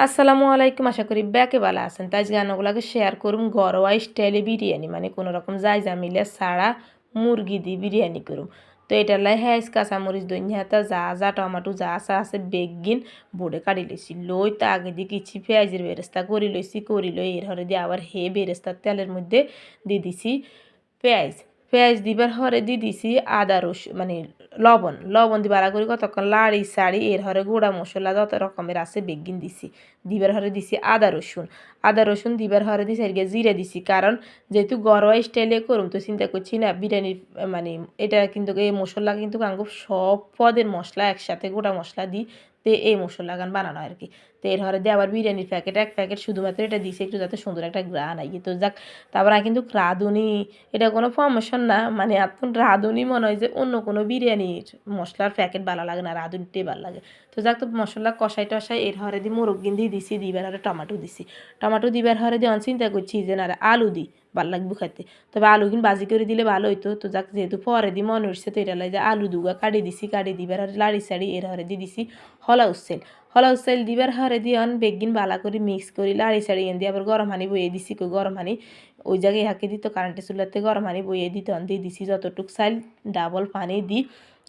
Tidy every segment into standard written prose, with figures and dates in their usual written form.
আসসালামু আলাইকুম, আশা করি ব্যাকে ভালো আছেন। তাই আজকে রান্নাগুলোকে শেয়ার করুম ঘরোয়া স্টাইলে বিরিয়ানি, মানে কোনো রকম জায়জামিলে ছাড়া মুরগি দিয়ে বিরিয়ানি করুম। তো এটার লাই হেঁচ কাঁচামরিচ ধনিয়া হাতা যা যা টমাটো যা যা আছে বেগিন বোর্ডে কাটি লইছি লই তা আগে দিয়ে কিছু পেঁয়াজের বেরেস্তা করি লই এর হরে দিয়ে আবার বেরেস্তার তেলের মধ্যে দিয়ে দিছি পেঁয়াজ পেঁয়াজ দিবার হরে দিয়ে দিছি আদা রসুন, মানে লবণ দিয়ে বাড়া করে কতক্ষণ লাড়ি সাড়ি এর হরে গুঁড়া মশলা যত রকমের আছে বেগিন দিছি দিবার হরে দিছি আদা রসুন দিবার হরে দিছি আর জিরে দিছি, কারণ যেহেতু ঘরোয়া স্টাইলে করুম তো চিন্তা করছি না বিরিয়ানির মানে এটা কিন্তু এই মশলা কিন্তু আঙ্গুর সব পদের মশলা একসাথে গোটা মশলা দিই তো এই মশলা গান বানানো আর কি। তো এর হরে দিয়ে আবার বিরিয়ানির প্যাকেট এক প্যাকেট শুধুমাত্র এটা দিছি একটু যাতে সুন্দর একটা গ্রান আই। তো যাক, তারপর কিন্তু রাঁধুনি এটা কোনো প্রমোশন না, মানে এখন রাঁধুনি মনে হয় যে অন্য কোনো বিরিয়ানির মশলার প্যাকেট ভালো লাগে না, রাঁধুনিটাই ভালো লাগে। তো যাক, তো মশলা কষাই টষাই এর হরে দিয়ে মুরগিন দিয়ে দিছি, দিবার হরে টমাটো দিবার হরে দিয়ে চিন্তা করছি যে না আলু দিই ভাল লাগবে খাইতে, তবে আলু কিন্তু বাজি করে দিলে ভালো হইতো। তো যাক, যেহেতু পরে দিয়ে মনে হচ্ছে তো এটা লাগে আলু দুগা কাটি দিছি, কাটি দিবার হরে লাড়ি সাড়ি এর হরে দিয়ে দিছি হলা উচ্ছেল দিবার হরে দিয়ে বেগিন বালা করে মিক্স করি লাড়ি সাড়ি এন দিয়ে আবার গরম পানি বইয়ে দিছি, গরম পানি ওই জায়গায় হাঁকে দিত কারেন্টের চুলাতে গরম পানি বইয়ে দিত দিয়ে দিছি যতটুক চাইল ডাবল পানি দি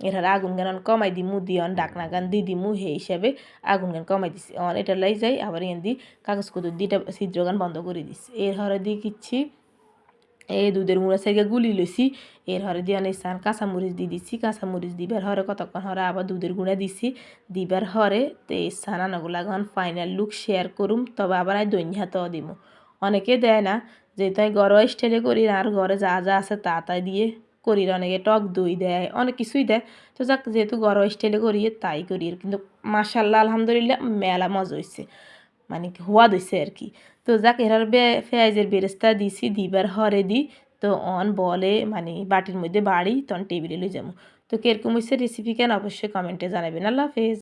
এর আগুন গান কমাই দিমু দিয়ন ডাকনা গান দিয়ে দিমু সেই হিসাবে আগুন গান কমাই দিছি এটা লাই যাই আবার এন দি কাগজ কুদুর দিটা ছিদ্র গান বন্ধ করে দিছি। এর হরে দিয়ে কিচ্ছি এই দুধের মুড়া সাইকে গুলি লইছি, এর হরে দিয়ে অনেক সান কাঁচামরিচ দিয়ে দিছি, কাঁচামরিচ দিবার হরে কতক্ষণ হরে আবার দুধের গুঁড়া দিছি দিবার হরে তো এই সানানাগুলা এখন ফাইনাল লুক শেয়ার করুম, তবে আবার আমি দইনি হাতও দিমু। অনেকে দেয় না, যেহেতু আমি ঘরোয়া স্টাইলে করি আর ঘরে যা যা আছে তা তাই দিয়ে করি, অনেকে টক দই দেয় অনেক কিছুই দেয়। তো যাক, যেহেতু ঘরোয়া স্টাইলে করি তাই করি, কিন্তু মাশাল্লাহ আলহামদুলিল্লাহ মেলা মজা হয়েছে, মানে হওয়া দিছে আর কি। তো যাক, এর পেঁয়াজের বেরেস্তা দিছি দিবার হরে দি তো বলে মানে বাটির মধ্যে বাড়ি তখন টেবিলে লই যাবো। তো কিরকম হয়েছে রেসিপি কেন অবশ্যই কমেন্টে জানাবেন। আল্লাহ হাফেজ।